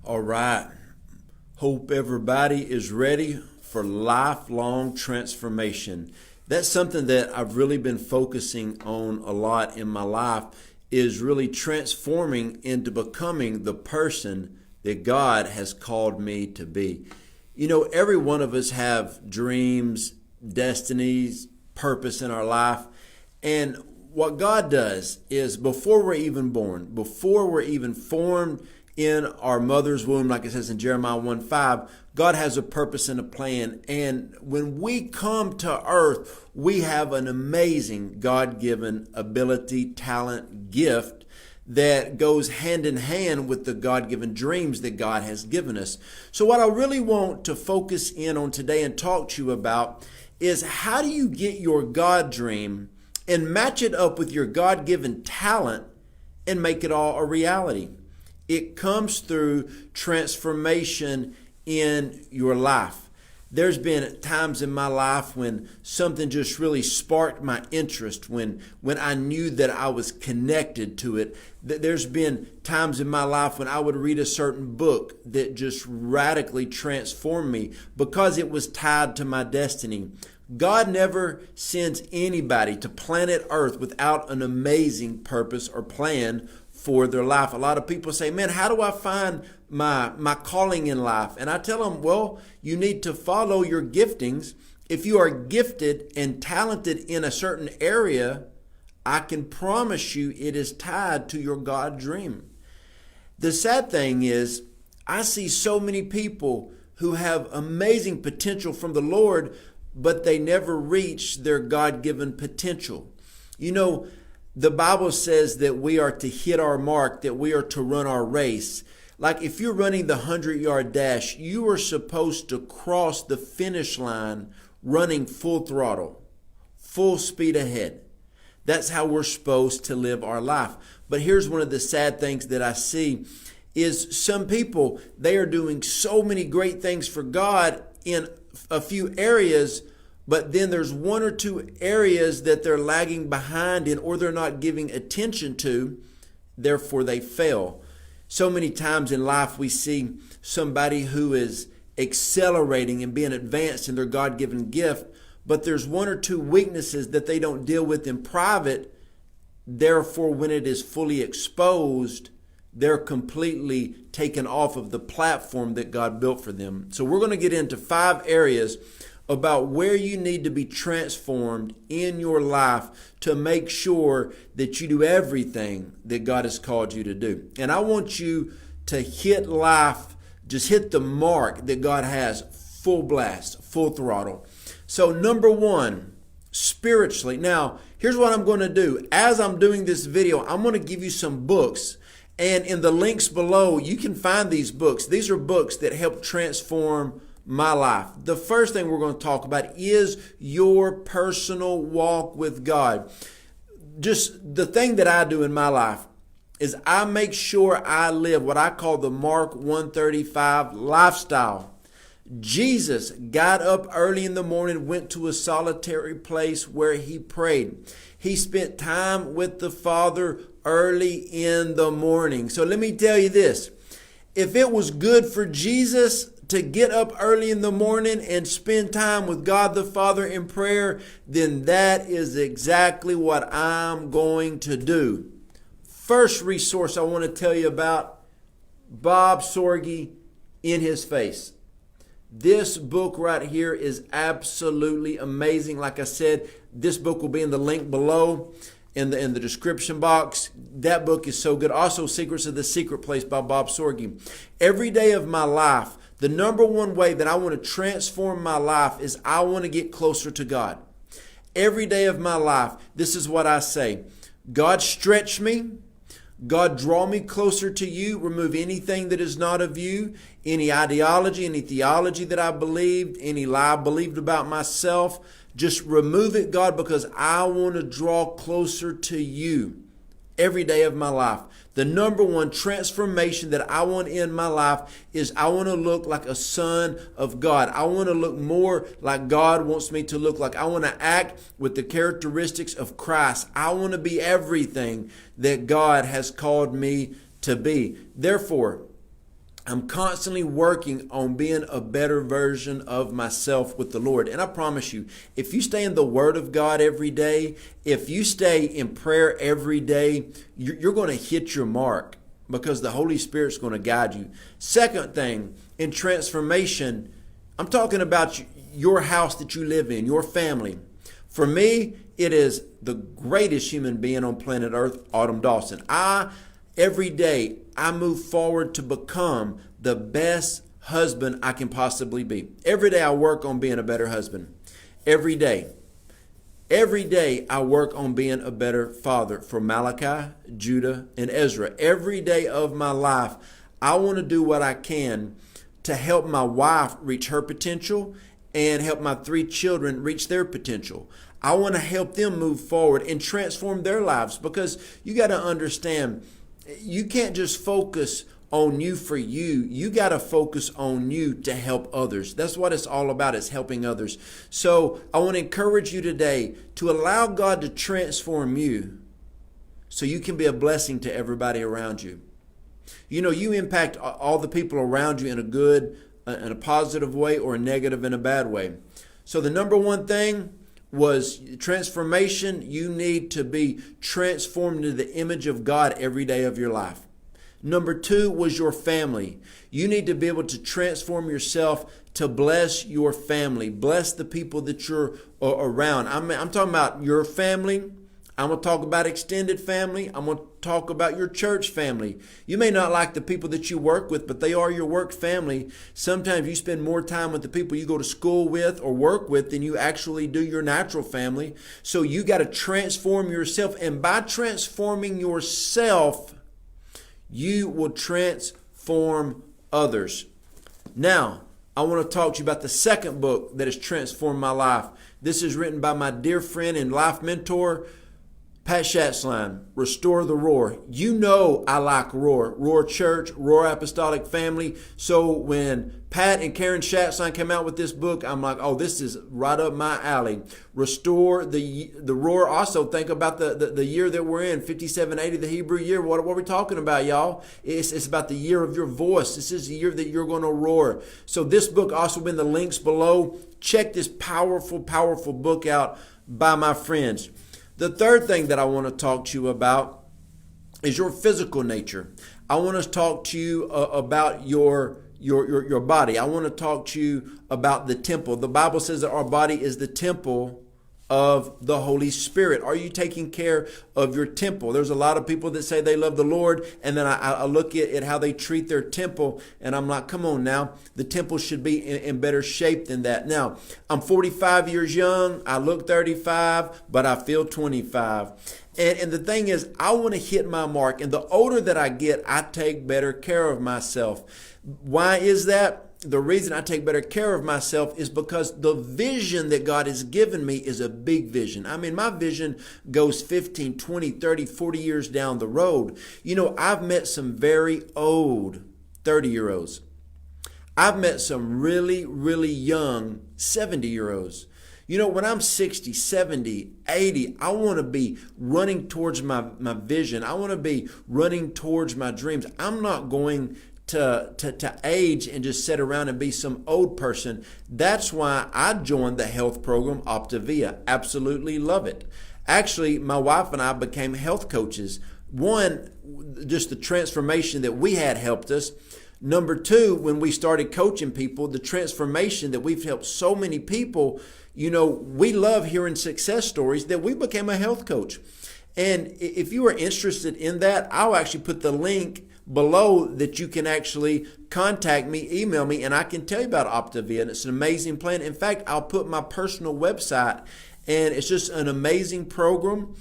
All right. Hope everybody is ready for lifelong transformation. That's something that I've really been focusing on a lot in my life, is really transforming into becoming the person that God has called me to be. You know, every one of us have dreams, destinies, purpose in our life. And what God does is before we're even born, before we're even formed in our mother's womb, like it says in Jeremiah 1:5, God has a purpose and a plan. And when we come to earth, we have an amazing God-given ability, talent, gift that goes hand in hand with the God-given dreams that God has given us. So what I really want to focus in on today and talk to you about is how do you get your God dream and match it up with your God-given talent and make it all a reality. It comes through transformation in your life. There's been times in my life when something just really sparked my interest, when I knew that I was connected to it. There's been times in my life when I would read a certain book that just radically transformed me because it was tied to my destiny. God never sends anybody to planet Earth without an amazing purpose or plan for their life. A lot of people say, man, how do I find my calling in life? And I tell them, well, you need to follow your giftings. If you are gifted and talented in a certain area, I can promise you it is tied to your God dream. The sad thing is, I see so many people who have amazing potential from the Lord, but they never reach their God-given potential. You know, the Bible says that we are to hit our mark, that we are to run our race. Like if you're running the 100-yard dash, you are supposed to cross the finish line running full throttle, full speed ahead. That's how we're supposed to live our life. But here's one of the sad things that I see is some people, they are doing so many great things for God in a few areas, but then there's one or two areas that they're lagging behind in or they're not giving attention to, therefore they fail. So many times in life we see somebody who is accelerating and being advanced in their God-given gift, but there's one or two weaknesses that they don't deal with in private. Therefore, when it is fully exposed, they're completely taken off of the platform that God built for them. So we're going to get into 5 areas about where you need to be transformed in your life to make sure that you do everything that God has called you to do. And I want you to hit life, just hit the mark that God has, full blast, full throttle. So number 1, spiritually. Now, here's what I'm going to do. As I'm doing this video, I'm going to give you some books. And in the links below, you can find these books. These are books that help transform my life. The first thing we're going to talk about is your personal walk with God. Just the thing that I do in my life is I make sure I live what I call the Mark 135 lifestyle. Jesus got up early in the morning, went to a solitary place where he prayed. He spent time with the Father early in the morning. So let me tell you this. If it was good for Jesus to get up early in the morning and spend time with God the Father in prayer, then that is exactly what I'm going to do. First resource I want to tell you about, Bob Sorge, In His Face. This book right here is absolutely amazing. Like I said, this book will be in the link below in the description box. That book is so good. Also, Secrets of the Secret Place by Bob Sorge. Every day of my life, the number one way that I want to transform my life is I want to get closer to God. Every day of my life, this is what I say. God, stretch me. God, draw me closer to you. Remove anything that is not of you, any ideology, any theology that I believed, any lie I believed about myself. Just remove it, God, because I want to draw closer to you every day of my life. The number one transformation that I want in my life is I want to look like a son of God. I want to look more like God wants me to look like. I want to act with the characteristics of Christ. I want to be everything that God has called me to be. Therefore, I'm constantly working on being a better version of myself with the Lord. And I promise you, if you stay in the Word of God every day, if you stay in prayer every day, you're going to hit your mark because the Holy Spirit's going to guide you. Second thing, in transformation, I'm talking about your house that you live in, your family. For me, it is the greatest human being on planet Earth, Autumn Dawson. Every day, I move forward to become the best husband I can possibly be. Every day, I work on being a better husband. Every day. Every day, I work on being a better father for Malachi, Judah, and Ezra. Every day of my life, I want to do what I can to help my wife reach her potential and help my 3 children reach their potential. I want to help them move forward and transform their lives, because you got to understand, you can't just focus on you for you. You got to focus on you to help others. That's what it's all about, is helping others. So I want to encourage you today to allow God to transform you so you can be a blessing to everybody around you. You know, you impact all the people around you in a good, in a positive way, or a negative in a bad way. So the number one thing was transformation. You need to be transformed into the image of God every day of your life. Number 2 was your family. You need to be able to transform yourself to bless your family. Bless the people that you're around. I'm talking about your family. I'm going to talk about extended family. I'm going to talk about your church family. You may not like the people that you work with, but they are your work family. Sometimes you spend more time with the people you go to school with or work with than you actually do your natural family. So you got to transform yourself. And by transforming yourself, you will transform others. Now, I want to talk to you about the second book that has transformed my life. This is written by my dear friend and life mentor, Pat Schatzline, Restore the Roar. You know I like Roar. Roar Church, Roar Apostolic Family. So when Pat and Karen Schatzline came out with this book, I'm like, oh, this is right up my alley. Restore the Roar. Also, think about the year that we're in, 5780, the Hebrew year. What are we talking about, y'all? It's about the year of your voice. This is the year that you're going to roar. So this book also been the links below. Check this powerful, powerful book out by my friends. The third thing that I want to talk to you about is your physical nature. I want to talk to you about your body. I want to talk to you about the temple. The Bible says that our body is the temple of the Holy Spirit. Are you taking care of your temple? There's a lot of people that say they love the Lord, and then I look at how they treat their temple, and I'm like, come on now. The temple should be in better shape than that. Now, I'm 45 years young. I look 35, but I feel 25. And the thing is, I want to hit my mark. And the older that I get, I take better care of myself. Why is that? The reason I take better care of myself is because the vision that God has given me is a big vision. I mean, my vision goes 15, 20, 30, 40 years down the road. You know, I've met some very old 30-year-olds. I've met some really, really young 70-year-olds. You know, when I'm 60, 70, 80, I want to be running towards my vision. I want to be running towards my dreams. I'm not going to age and just sit around and be some old person. That's why I joined the health program Optavia. Absolutely love it. Actually, my wife and I became health coaches. One, just the transformation that we had helped us. Number 2, when we started coaching people, the transformation that we've helped so many people. You know, we love hearing success stories that we became a health coach. And if you are interested in that, I'll actually put the link below that you can actually contact me, email me, and I can tell you about Optavia. And it's an amazing plan. In fact, I'll put my personal website, and it's just an amazing program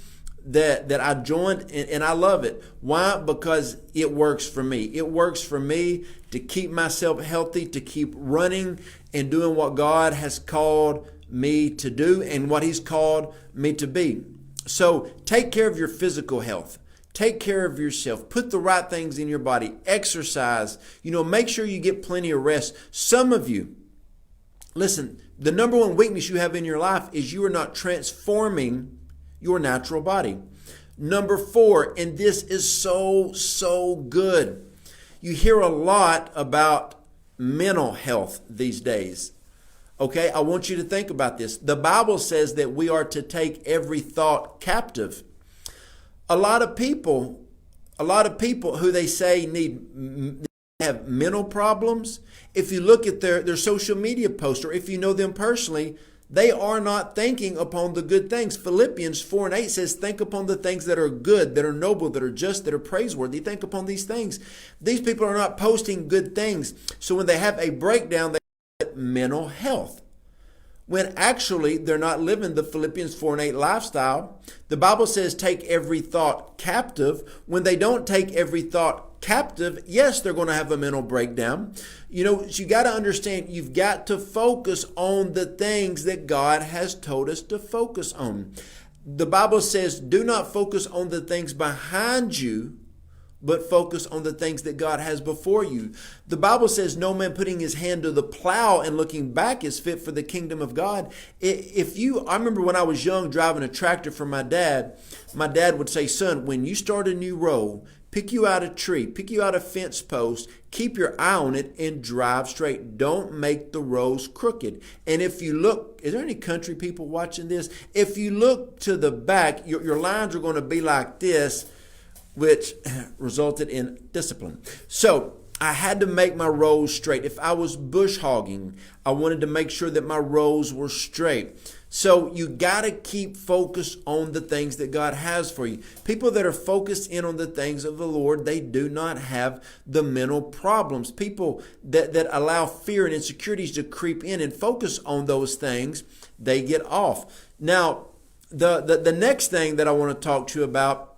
that I joined, and I love it. Why? Because it works for me. It works for me to keep myself healthy, to keep running and doing what God has called me to do and what He's called me to be. So take care of your physical health. Take care of yourself. Put the right things in your body. Exercise. You know, make sure you get plenty of rest. Some of you, listen, the number one weakness you have in your life is you are not transforming your natural body. Number 4, and this is so good. You hear a lot about mental health these days. Okay, I want you to think about this. The Bible says that we are to take every thought captive. A lot of people who they say have mental problems, if you look at their social media posts, or if you know them personally, they are not thinking upon the good things. Philippians 4:8 says, think upon the things that are good, that are noble, that are just, that are praiseworthy. Think upon these things. These people are not posting good things. So when they have a breakdown, they get mental health, when actually they're not living the Philippians 4:8 lifestyle. The Bible says take every thought captive. When they don't take every thought captive, yes, they're going to have a mental breakdown. So you got to understand, you've got to focus on the things that God has told us to focus on. The Bible says, do not focus on the things behind you, but focus on the things that God has before you. The Bible says no man putting his hand to the plow and looking back is fit for the kingdom of God. I remember when I was young driving a tractor for my dad would say, son, when you start a new row, pick you out a tree, pick you out a fence post, keep your eye on it and drive straight. Don't make the rows crooked. And if you look, is there any country people watching this? If you look to the back, your lines are going to be like this, which resulted in discipline. So I had to make my rows straight. If I was bush hogging, I wanted to make sure that my rows were straight. So you got to keep focused on the things that God has for you. People that are focused in on the things of the Lord, they do not have the mental problems. People that allow fear and insecurities to creep in and focus on those things, they get off. Now, the next thing that I want to talk to you about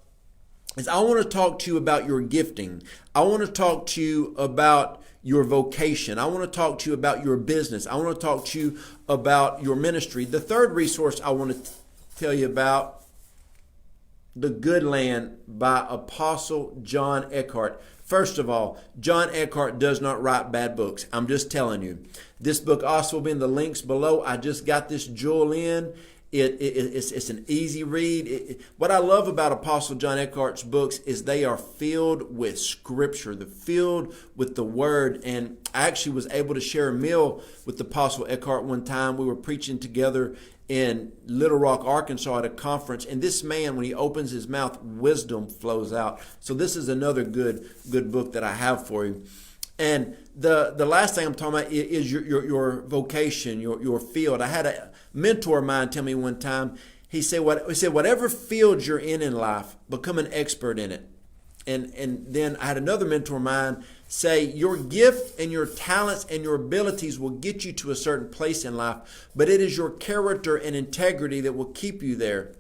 is I want to talk to you about your gifting. I want to talk to you about your vocation. I want to talk to you about your business. I want to talk to you about your ministry. The third resource I want to tell you about, The Good Land by Apostle John Eckhart. First of all, John Eckhart does not write bad books. I'm just telling you. This book also will be in the links below. I just got this jewel in. It's an easy read. What I love about Apostle John Eckhart's books is they are filled with scripture. They're filled with the word. And I actually was able to share a meal with Apostle Eckhart one time. We were preaching together in Little Rock, Arkansas at a conference. And this man, when he opens his mouth, wisdom flows out. So this is another good book that I have for you. And the last thing I'm talking about is your vocation, your field. I had a mentor of mine tell me one time, he said, whatever field you're in life, become an expert in it. And then I had another mentor of mine say, your gift and your talents and your abilities will get you to a certain place in life, but it is your character and integrity that will keep you there.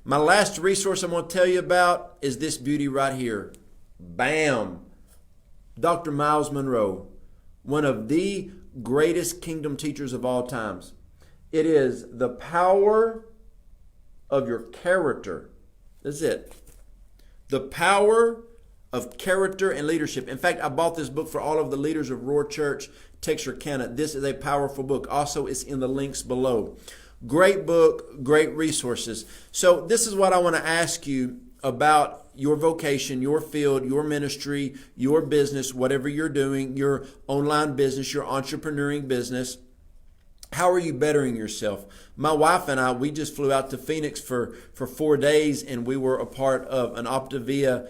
My last resource I'm going to tell you about is this beauty right here. Bam! Dr. Miles Monroe, one of the greatest kingdom teachers of all times. It is the power of your character. That's it. The power of character and leadership. In fact, I bought this book for all of the leaders of Roar Church, Texarkana. This is a powerful book. Also, it's in the links below. Great book, great resources. So this is what I want to ask you about your vocation, your field, your ministry, your business, whatever you're doing, your online business, your entrepreneuring business. How are you bettering yourself? My wife and I, we just flew out to Phoenix for 4 days, and we were a part of an Optavia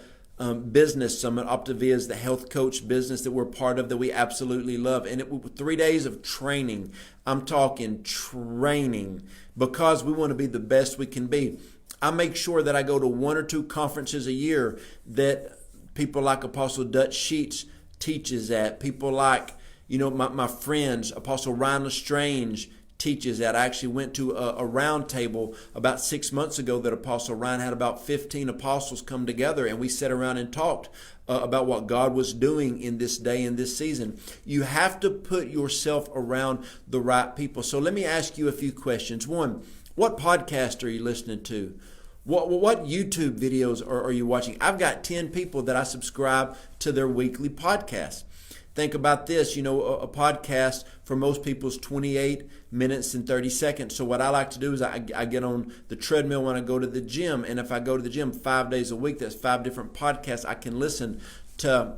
business summit. Optavia is the health coach business that we're part of that we absolutely love. And it was 3 days of training. I'm talking training because we want to be the best we can be. I make sure that I go to 1 or 2 conferences a year that people like Apostle Dutch Sheets teaches at. People like, my friends, Apostle Ryan Lestrange teaches at. I actually went to a round table about 6 months ago that Apostle Ryan had about 15 apostles come together, and we sat around and talked about what God was doing in this day and this season. You have to put yourself around the right people. So let me ask you a few questions. One, what podcast are you listening to? What YouTube videos are you watching? I've got 10 people that I subscribe to their weekly podcast. Think about this, a podcast for most people is 28 minutes and 30 seconds. So what I like to do is I get on the treadmill when I go to the gym. And if I go to the gym 5 days a week, that's 5 different podcasts I can listen to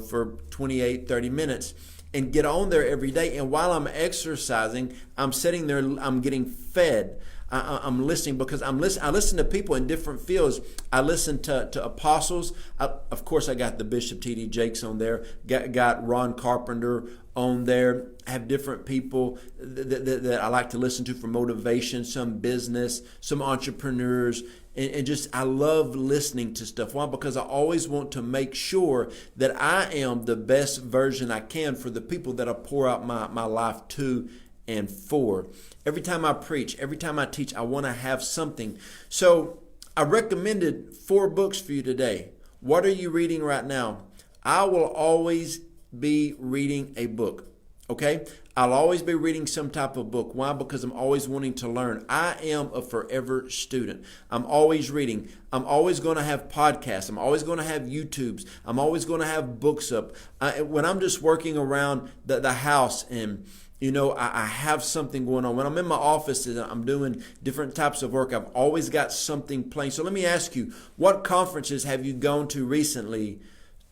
for 28, 30 minutes and get on there every day. And while I'm exercising, I'm sitting there, I'm getting fed. I'm listening because I listen to people in different fields. I listen to apostles. Of course, I got the Bishop T.D. Jakes on there. Got Ron Carpenter on there. I have different people that I like to listen to for motivation, some business, some entrepreneurs. And just, I love listening to stuff. Why? Because I always want to make sure that I am the best version I can for the people that I pour out my life to and for. Every time I preach, every time I teach, I want to have something. So I recommended 4 books for you today. What are you reading right now? I will always be reading a book. Okay? I'll always be reading some type of book. Why? Because I'm always wanting to learn. I am a forever student. I'm always reading. I'm always going to have podcasts. I'm always going to have YouTubes. I'm always going to have books up. When I'm just working around the house and I have something going on. When I'm in my office and I'm doing different types of work, I've always got something playing. So let me ask you, what conferences have you gone to recently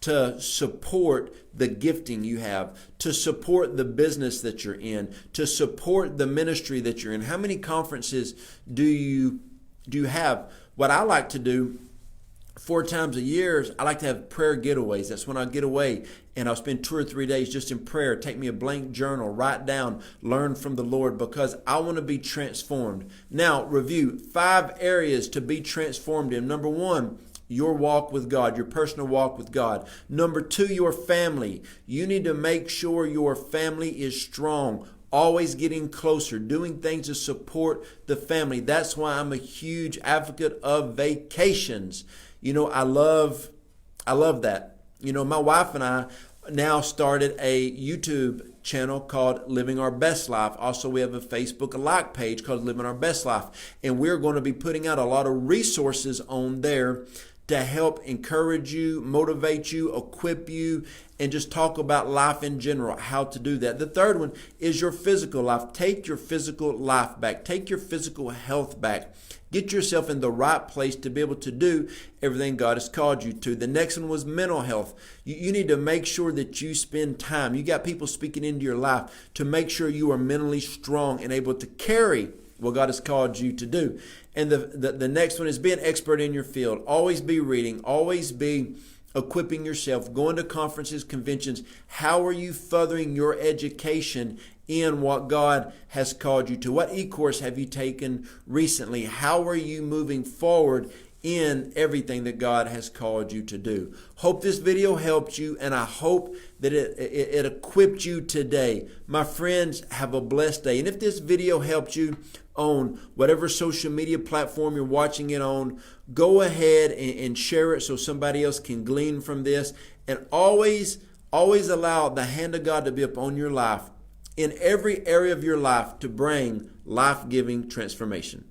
to support the gifting you have, to support the business that you're in, to support the ministry that you're in? How many conferences do you have? What I like to do 4 times a year, I like to have prayer getaways. That's when I get away and I'll spend 2 or 3 days just in prayer. Take me a blank journal, write down, learn from the Lord, because I want to be transformed. Now, review 5 areas to be transformed in. Number 1, your walk with God, your personal walk with God. Number 2, your family. You need to make sure your family is strong. Always getting closer, doing things to support the family. That's why I'm a huge advocate of vacations. I love that. My wife and I now started a YouTube channel called Living Our Best Life. Also, we have a Facebook like page called Living Our Best Life. And we're going to be putting out a lot of resources on there to help encourage you, motivate you, equip you, and just talk about life in general, how to do that. The third one is your physical life. Take your physical life back. Take your physical health back. Get yourself in the right place to be able to do everything God has called you to. The next one was mental health. You need to make sure that you spend time. You got people speaking into your life to make sure you are mentally strong and able to carry what God has called you to do. And the next one is be an expert in your field. Always be reading. Always be equipping yourself, going to conferences, conventions. How are you furthering your education in what God has called you to? What e-course have you taken recently? How are you moving forward in everything that God has called you to do? Hope this video helped you, and I hope that it equipped you today. My friends, have a blessed day. And if this video helped you on whatever social media platform you're watching it on, go ahead and share it so somebody else can glean from this. And always allow the hand of God to be upon your life in every area of your life to bring life-giving transformation.